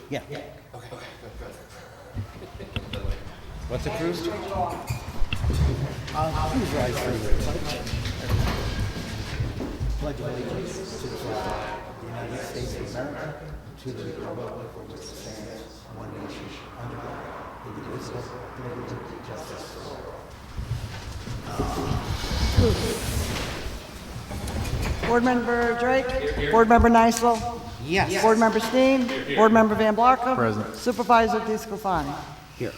Yeah. Okay. What's approved? Please rise for your pledge. Pledge of allegiance to the flag of the United States of America, to the republic for which it stands, one nation, under God, indivisible, with liberty and justice for all. Board Member Drake? Board Member Niceville? Yes. Board Member Steen? Board Member Van Blarkum? Present. Supervisor DeSclafani? Here.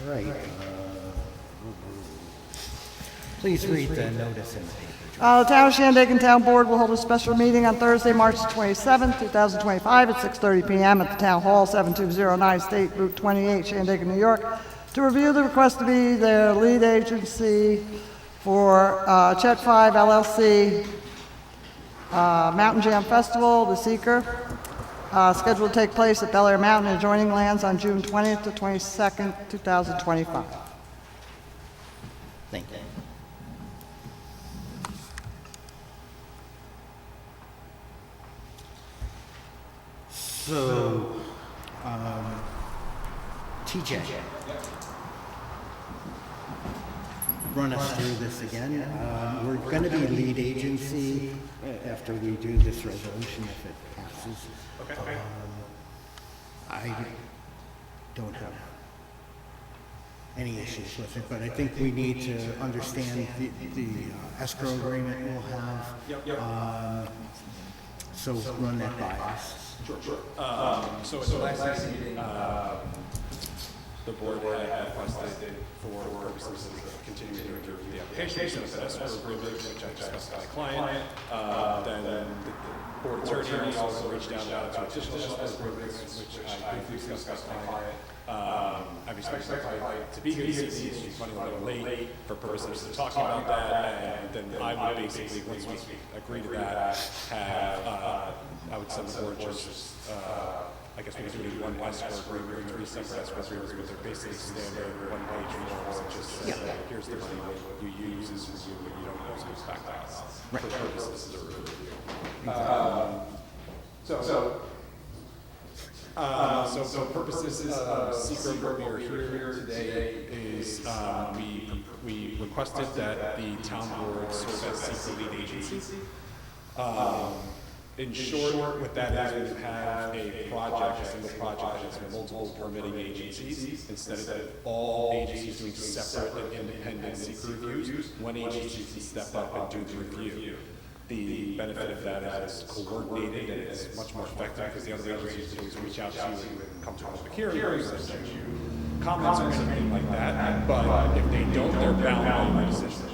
All right. Please read the notice in the paper. The Town of Shandaken Town Board will hold a special meeting on Thursday, March 27, 2025, at 6:30 p.m. at the Town Hall, 7209 State Route 28, Shandaken, New York, to review the request to be the lead agency for Chet 5 LLC Mountain Jam Festival, the Seeker, scheduled to take place at Bel Air Mountain and adjoining lands on June 20th to 22nd, 2025. Thank you. So, TJ, run us through this again. We're going to be lead agency after we do this resolution if it passes. Okay. I don't have any issues with it, but I think we need to understand the escrow agreement we'll have. Yep. So run that by us. Sure. So at the last meeting, the board had requested for purposes of continuing to review the application, so that's escrow agreement, which I discussed with my client. Then the board attorney also reached out to additional escrow agreements, which I briefly discussed with my client. I expect my client to be here this evening. She's running a little late for purposes of talking about that, and then I would basically, once we agree to that, have, I would send the board just, I guess we could do one escrow agreement, three separate escrow agreements, but they're basically standard one-page forms that just says, here's the money you use, this is you, and you don't use it back to us. For purposes of review. So purposes of secret where we are here today is we requested that the town board serve as secret lead agency. In short, what that is, we have a project, a single project that has multiple permitting agencies. Instead of all agencies doing separate and independent secret reviews, one agency can step up and do the review. The benefit of that is it's coordinated and it's much more effective because the other agencies do reach out to you and come to a public hearing, send you comments or anything like that. But if they don't, they're bound by the decision.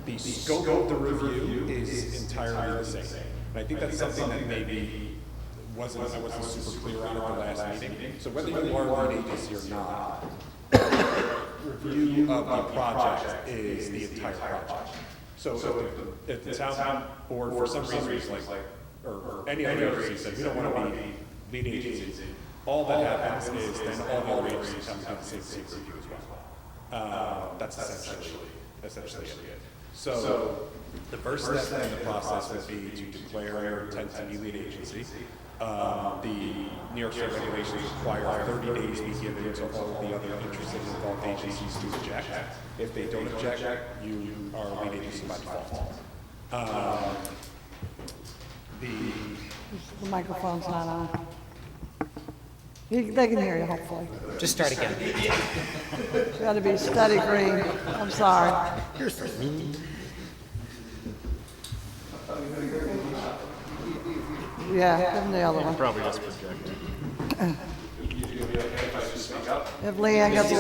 The scope of the review is entirely the same. And I think that's something that maybe I wasn't super clear on at the last meeting. So whether you are lead agency or not, review of the project is the entire project. So if the town board, for some reason, or any other agency said, we don't want to be lead agency, all that happens is then all the other agencies have to do the same secret review as well. That's essentially it. So the first step in the process would be to declare your intent to be lead agency. The New York State regulations require 30 days be given to all the other interested and involved agencies to object. If they don't object, you are lead agency by default. The microphone's not on. They can hear you, hopefully. Just start again. It's got to be steady green. I'm sorry. Here's the Yeah, give them the other one. Probably just project. If Leanne gets a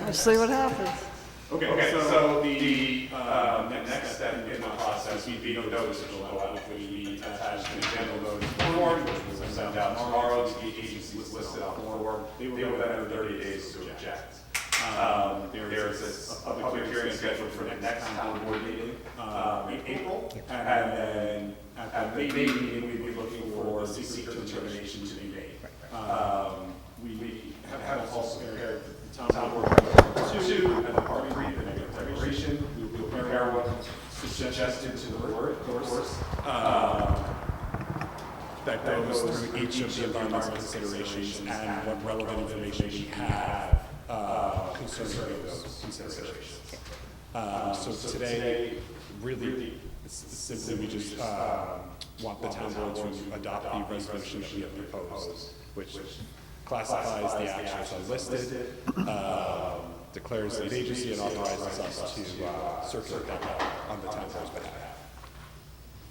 let's see what happens. Okay, so the next step in the process would be no notice will go out, which we attach an agenda notice form, which will send out tomorrow to the agencies listed on the form. They will then have 30 days to object. There's a public hearing scheduled for the next town board meeting in April, and then at the May meeting, we'd be looking for a secret determination to be made. We have also prepared the town board two and the part three, the negative declaration. We will prepare what suggested to the board, of course. that goes through each of the environmental considerations and what relevant information we have concerning those considerations. So today, really, simply we just want the town board to adopt the resolution that we have proposed, which classifies the actions unlisted, declares lead agency, and authorizes us to circulate that on the town board's behalf.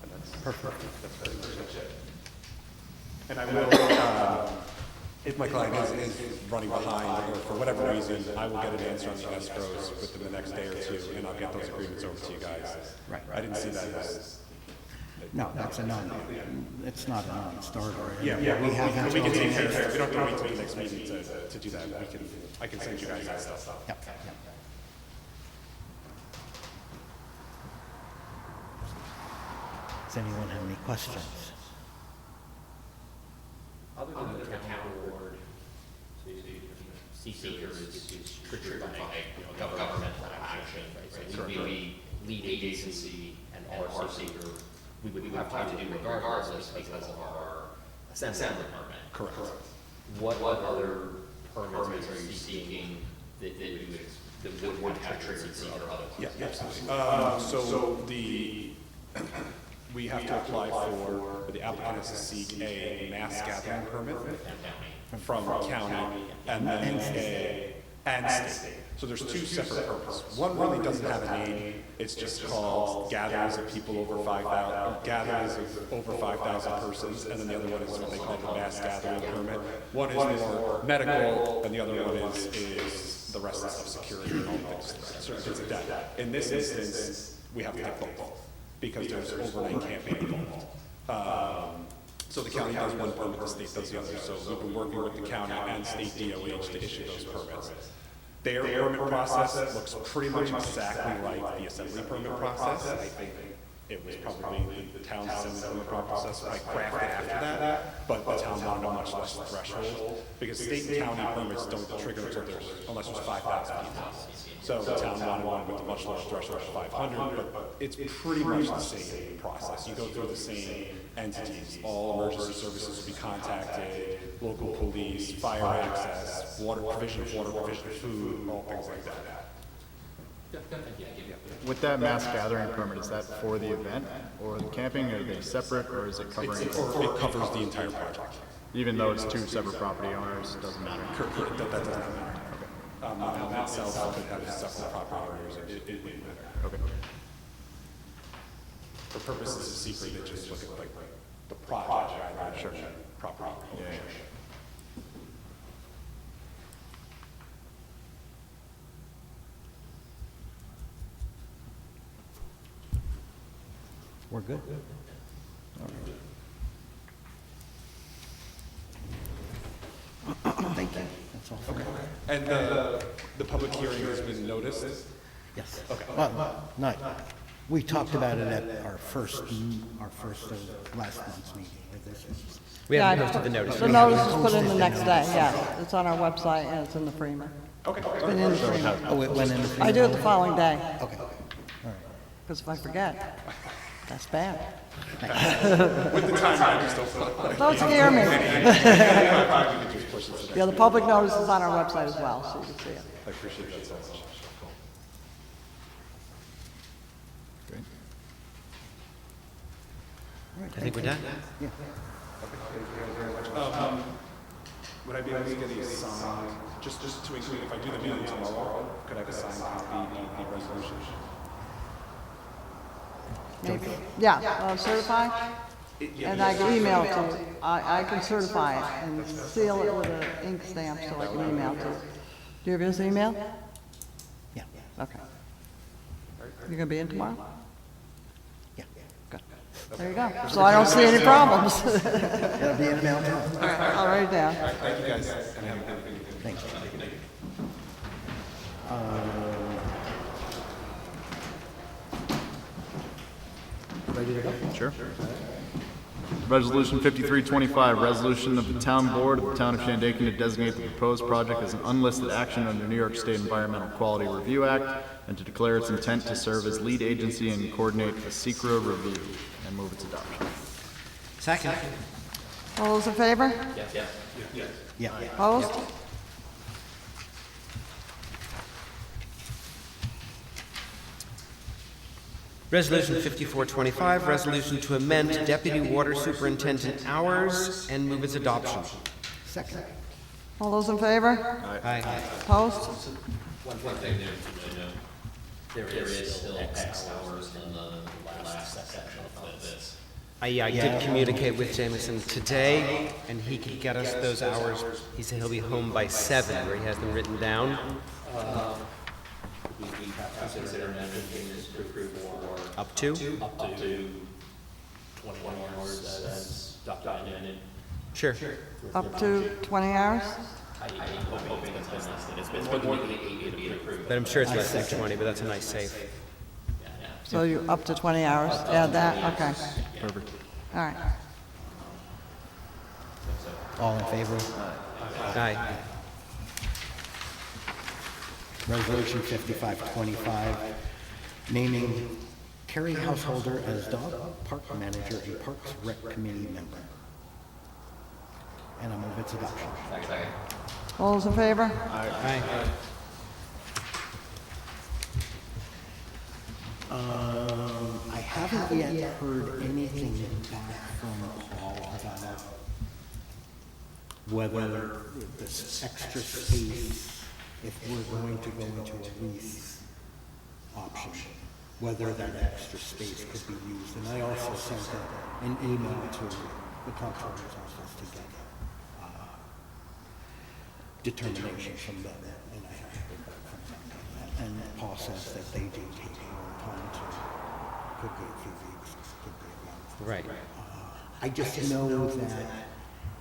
And that's perfect. That's pretty much it. And I will, if my client is running behind or for whatever reason, I will get an answer on the escrows within the next day or two, and I'll get those agreements over to you guys. Right. I didn't see that as. No, that's a non, it's not a non-starter. Yeah, We have that. we can take care of it. We don't have to wait till the next meeting to do that. I can send you guys that stuff. Yep. Does anyone have any questions? Other than the town board, seeker is triggered by governmental action, right? So we lead agency and our seeker, we would have to do regardless because of our assembly permit. Correct. What other permits are you seeking that would have triggered seeker other? Yeah, absolutely. So we have to apply for, the applicant has to seek a mass gathering permit from county and then and state. So there's two separate permits. One really doesn't have a name. It's just called gatherings of people over 5,000, gatherings of over 5,000 persons, and then the other one is what they call the mass gathering permit. One is more medical, and the other one is the rest of the stuff, security and all things, certain things like that. In this instance, we have to take both because there's overnight camping involved. So the county does one permit, the state does the other. So we've been working with the county and state DOH to issue those permits. Their permit process looks pretty much exactly like the assembly permit process. I think it was probably the town's assembly permit process I crafted after that, but the town wanted a much less threshold because state and county permits don't trigger unless there's 5,000 people. So the town wanted one with a much lower threshold of 500, but it's pretty much the same process. You go through the same entities. All emergency services will be contacted, local police, fire access, water provision of food, all things like that. With that mass gathering permit, is that for the event or the camping? Are they separate, or is it covering? It covers the entire project. Even though it's two separate property owners, it doesn't matter. That doesn't matter. The event itself could have separate property owners. It wouldn't matter. Okay. For purposes of secret, they just look at like the project rather than property ownership. We're good? Thank you. That's all. Okay. And the public hearing has been noticed? Yes. Okay. Well, no, we talked about it at our first of last month's meeting. Or this was- We haven't Yeah, posted the notice. The notice is put in the next day, yeah. It's on our website and it's in the Freemer. Okay. It's been in the Freemer. Oh, it went in the. I do it the following day, Okay, all right. because if I forget, that's bad. With the time, I just don't. Don't scare me. Probably just push it to the Yeah, the public notice is on our website as well, so you can see it. I appreciate that so much. Great. I think we're done. Would I be able to get a signed, just to include, if I do the meeting tomorrow, could I have a signed copy of the resolution? Maybe. Yeah, certify, and I can email it to you. I can certify it and seal it with an ink stamp so I can email it to you. Do you have his email? Yeah, Okay. You're gonna be in tomorrow? yeah. Good. There you go. So I don't see any problems. It'll be in the mail tomorrow. All right, I'll write it down. Thank you guys, and have a good evening. Thanks. Ready to go? Sure. Resolution 5325, resolution of the town board of the town of Shandaken to designate the proposed project as an unlisted action under New York State Environmental Quality Review Act and to declare its intent to serve as lead agency and coordinate a secret review and move its adoption. Second. All those in favor? Yeah. Opposed? Resolution 5425, resolution to amend deputy water superintendent hours and move its adoption. Second. All those in favor? Aye. Opposed? One thing there to note, there is still X hours in the last section of this. I did communicate with Jameson today, and he could get us those hours. He said he'll be home by 7, where he has them written down. We have to consider amending this to approve for Up to? up to 21 hours as documented. Sure. Up to 20 hours? I'm hoping it's been less than, it's been more than 8 to be approved. But I'm sure it's less than 20, but that's a nice save. So you up to 20 hours, add that, okay. Perfect. All right. All in favor? Aye. Resolution 5525, naming Terry Householder as dog park manager and Parks Rec Committee member. And I move its adoption. All those in favor? Aye. I haven't yet heard anything back from Paul about whether this extra space, if we're going to go into a lease option, whether that extra space could be used. And I also sent an email to the comptroller's office to get determination from them, and I have to go back from them on that. And Paul says that they do take more time to, could be a few weeks, could be a month. Right. I just know that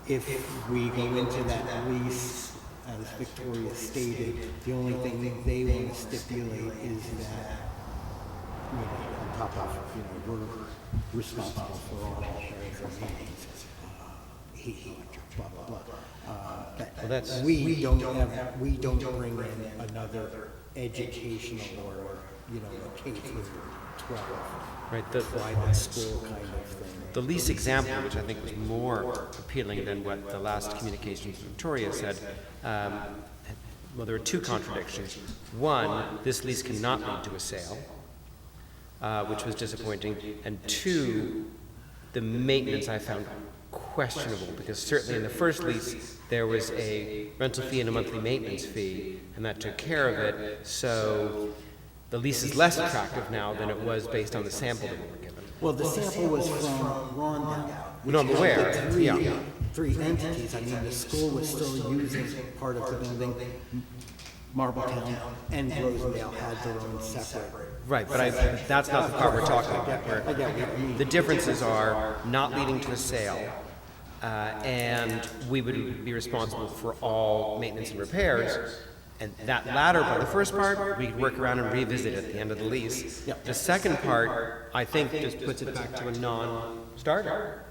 if we go into that lease, as Victoria stated, the only thing that they want to stipulate is that, you know, on top of, you know, we're responsible for all the meetings, heat, electric, blah, blah, blah. Well, that's- We don't bring in another educational or, you know, a K through 12 Right. private school kind of thing. The lease example, which I think was more appealing than what the last communications from Victoria said, well, there are two contradictions. One, this lease cannot lead to a sale, which was disappointing. And two, the maintenance I found questionable, because certainly in the first lease, there was a rental fee and a monthly maintenance fee, and that took care of it. So the lease is less attractive now than it was based on the sample that we were given. Well, the sample was from Rondell. No, I'm aware, yeah. Three entities. I mean, the school was still using part of the building. Marbletown and Rosendale had their own separate. Right, but that's not the part we're talking about. I get what you mean. The differences are not leading to a sale, and we would be responsible for all maintenance and repairs. And that latter part, the first part, we could work around and revisit at the end of the lease. Yep. The second part, I think, just puts it back to a non-starter.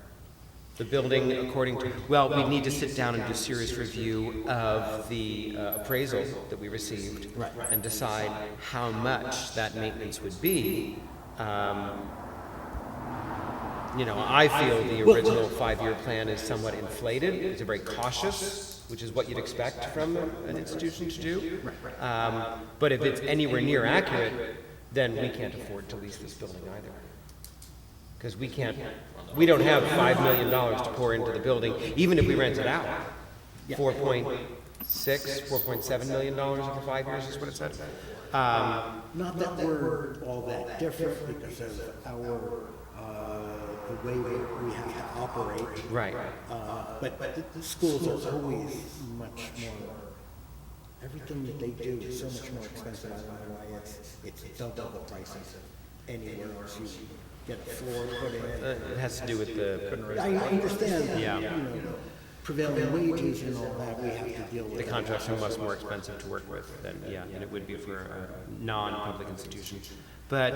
The building, according to, well, we need to sit down and do serious review of the appraisal that we received and decide how much that maintenance would be. You know, I feel the original 5-year plan is somewhat inflated. It's very cautious, which is what you'd expect from an institution to do. But if it's anywhere near accurate, then we can't afford to lease this building either. Because we don't have $5 million to pour into the building, even if we rent it out. $4.7 million over 5 years is what it said. Not that we're all that different because of our, the way we have to operate. Right. But the schools are always much more, everything that they do is so much more expensive. I don't know why it's double the price of anywhere else you get a floor put in. It has to do with the I understand that, Yeah. you know, prevailing wages and all that, we have to deal with. the contracts are much more expensive to work with than it would be for a non-public institution. But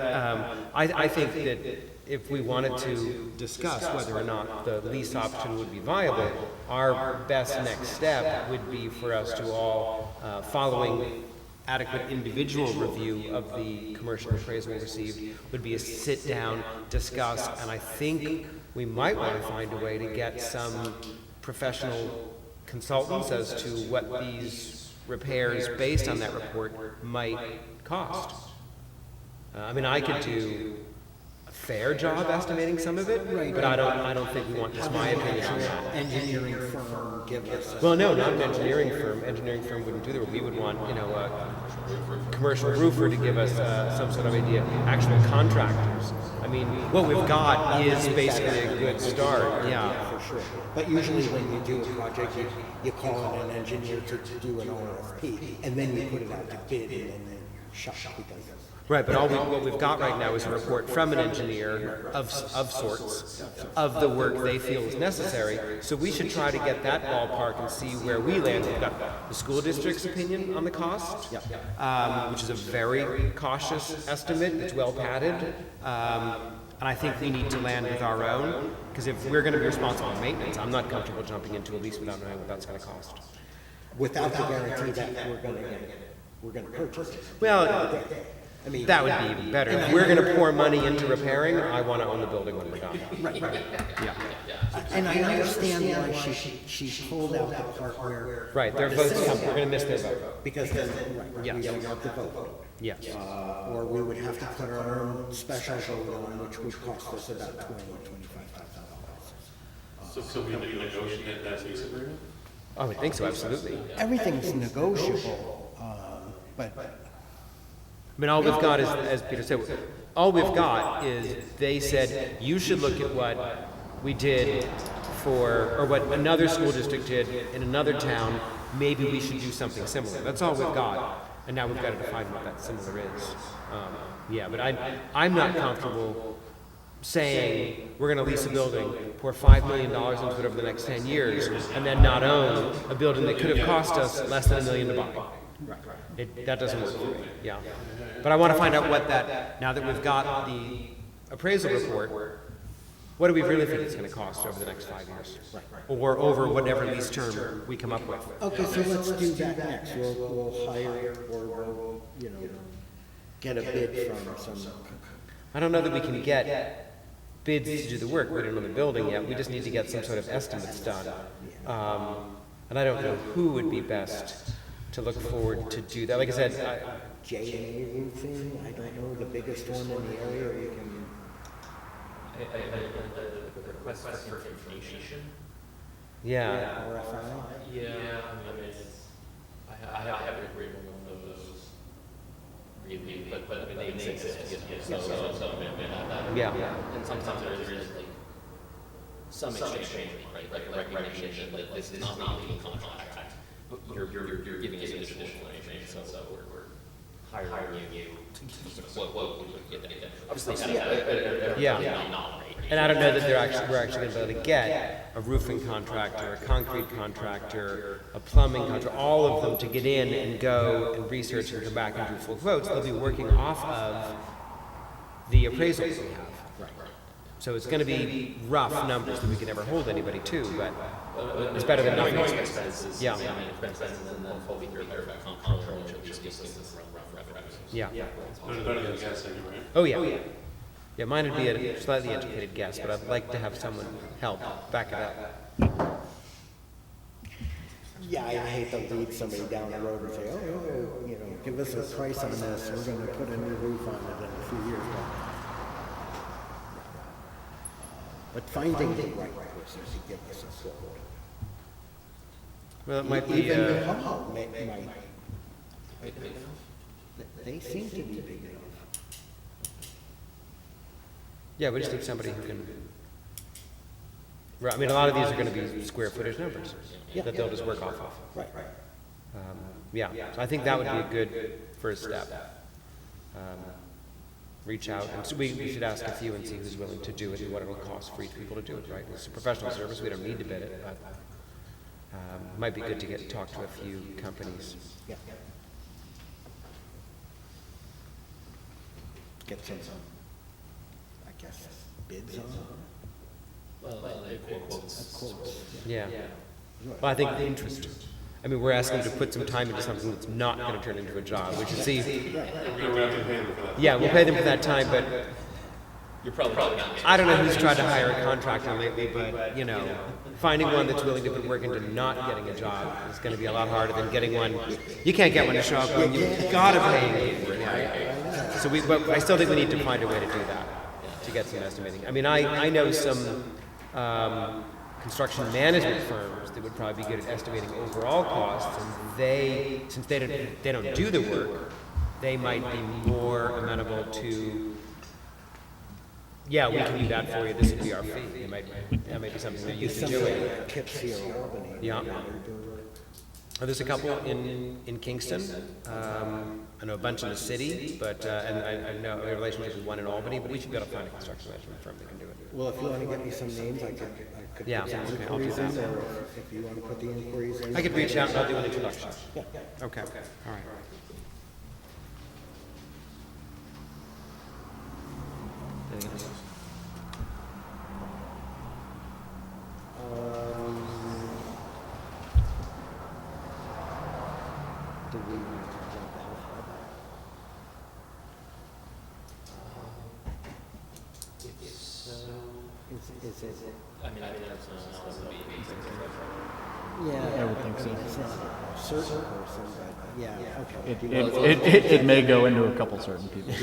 I think that if we wanted to discuss whether or not the lease option would be viable, our best next step would be for us to all, following adequate individual review of the commercial appraisal we received, would be a sit down, discuss, and I think we might want to find a way to get some professional consultants as to what these repairs based on that report might cost. I mean, I could do a fair job estimating some of it, but I don't think we want just my opinion on that. Engineering firm give us. Well, no, not an engineering firm. Engineering firm wouldn't do that. We would want, you know, a commercial roofer to give us some sort of idea. Actual contractors. I mean, what we've got is basically a good start. Yeah. For sure. But usually when you do a project, you call in an engineer to do an RFP, and then you put it out to bid, and then shut because. Right, but what we've got right now is a report from an engineer of sorts, of the work they feel is necessary. So we should try to get that ballpark and see where we land. We've got the school district's opinion on the cost, which is a very cautious estimate. It's well padded. And I think we need to land with our own, because if we're going to be responsible for maintenance, I'm not comfortable jumping into a lease without knowing what that's going to cost. Without the guarantee that we're going to purchase it. Well, I mean, that would be even better. If we're going to pour money into repairing, I want to own the building when we're done. Right. Yeah. And I understand why she pulled out the part where. Right, their votes come, we're going to miss their vote. Because then, we Yes. don't have the vote. Yes. Or we would have to put our own special vote on, which would cost us about $25,000. So we negotiate that lease agreement? I would think so, absolutely. Everything's negotiable, but. I mean, all we've got is, as Peter said, all we've got is they said, you should look at what we did or what another school district did in another town. Maybe we should do something similar. That's all we've got. And now we've got to define what that similar is. But I'm not comfortable saying we're going to lease a building, pour $5 million into it over the next 10 years, and then not own a building that could have cost us less than $1 million to buy. That doesn't work for me, yeah. But I want to find out what that, now that we've got the appraisal report, what do we really think it's going to cost over the next 5 years? Or over whatever lease term we come up with. Okay, so let's do that next. We'll hire or we'll, get a bid from some. I don't know that we can get bids to do the work. We don't know the building yet. We just need to get some sort of estimates done. And I don't know who would be best to look forward to do that. Like I said, J&A roofing, I don't know, the biggest one in the area, we can. The request for information. yeah. RFI? Yeah, I mean, I haven't agreed with one of those. Really, but I mean, they exist, so, I mean, Yeah. and sometimes there is like some exchange, right, like a recognition, like this is not a legal contract. You're giving us additional information, so we're hiring you to quote, obviously, Yeah. And I don't know that we're actually going to be able to get a roofing contractor, a concrete contractor, a plumbing contractor, all of them to get in and go and research and come back and do full quotes. They'll be working off of the appraisals we have. So it's going to be rough numbers that we can never hold anybody to, but it's better than nothing. expenses. Yeah. Expenses, and then hopefully you're there about control, which at least gives us rough revenues. Yeah. Better than guessing, right? Oh, yeah. Yeah, mine would be a slightly educated guess, but I'd like to have someone help back it up. Yeah, I hate to lead somebody down the road and say, give us a price on this, we're gonna put a new roof on it in a few years. But finding the right person to give us a quote. Well, it might be, Even the home might, they seem to be big enough. yeah, we just need somebody who can, I mean, a lot of these are going to be square footage numbers that they'll just work off of. Right. Yeah, so I think that would be a good first step. Reach out, and so we should ask a few and see who's willing to do it and what it'll cost for each people to do it, right? It's a professional service, we don't need to bid it, but might be good to talk to a few companies. Yeah. Get some, I guess, bids on it. Well, quotes. Yeah. Well, I think the interest. I mean, we're asking them to put some time into something that's not going to turn into a job. We should see. We're going to have to pay them for that. Yeah, we'll pay them for that time, but You're probably not gonna get. I don't know who's tried to hire a contractor lately, but, you know, finding one that's willing to put work into not getting a job is gonna be a lot harder than getting one. You can't get one to show up when you've gotta pay for it. So but I still think we need to find a way to do that, to get some estimating. I mean, I know some, construction management firms that would probably be good at estimating overall costs, and since they don't do the work, they might be more amenable to, yeah, we can do that for you, this would be our fee. That might be something they're used to doing. Poughkeepsie or Albany. Yeah. There's a couple in Kingston. I know a bunch in the city, but, and I know a relationship with one in Albany, but we should be able to find a construction management firm that can do it. Well, if you want to get me some names, I could Yeah, put some okay, I'll do inquiries in, that. or if you want to put the inquiries in. I could reach out and I'll do an introduction. Yeah. Okay, all right. Anything else? Do we want to talk about the health club? Is it? I mean, I think that's gonna be. Yeah. I would think so. It's not a certain person, but yeah, okay. It may go into a couple certain people.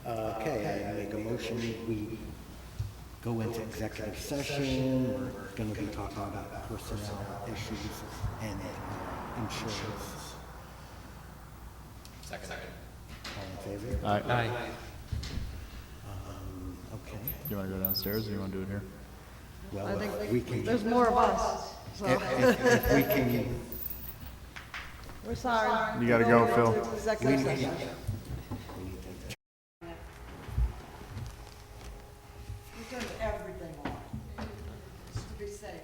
Okay, I make a motion, we go into executive session, we're gonna be talking about personnel issues and insurance. Second. All in favor? All right, Aye. Okay, you want to go downstairs or you want to do it here? well, I think we can, there's more of us, so, if we can, we're sorry. You gotta go, We're Phil. going to executive session. We turned everything on, just to be safe.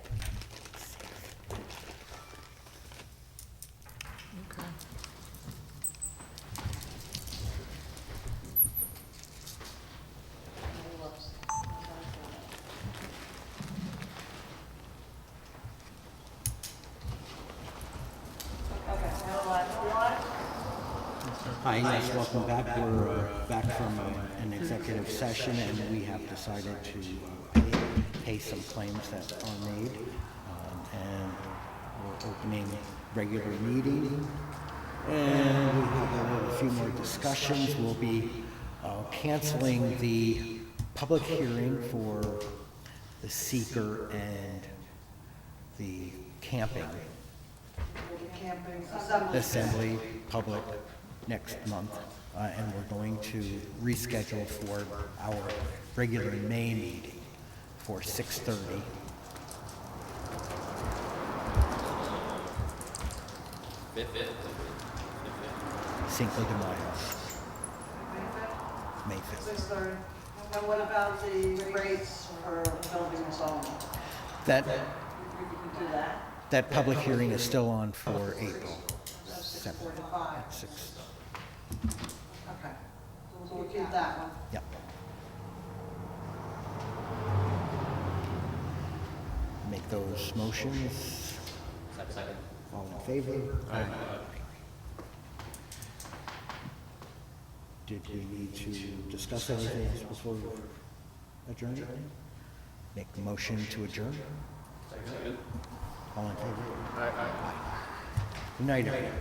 Okay. Hi, yes, welcome back. We're back from an executive session, and we have decided to pay some claims that are made. And we're opening regular meeting. And we have a few more discussions. We'll be canceling the public hearing for the seeker and the camping Camping, assembly public next month, and we're going to reschedule for our regular May meeting for 6:30. Cinco de Mayo, May 5th. 6:30. And what about the rates for building and so on? That, We can do that. that public hearing is still on for April 7th. 45. 6. Okay. So we'll keep that one. Yep. Make those motions. Second. All in favor? Aye. Did we need to discuss anything else before we adjourn? Make the motion to adjourn? All in favor? Aye. Good night, everyone.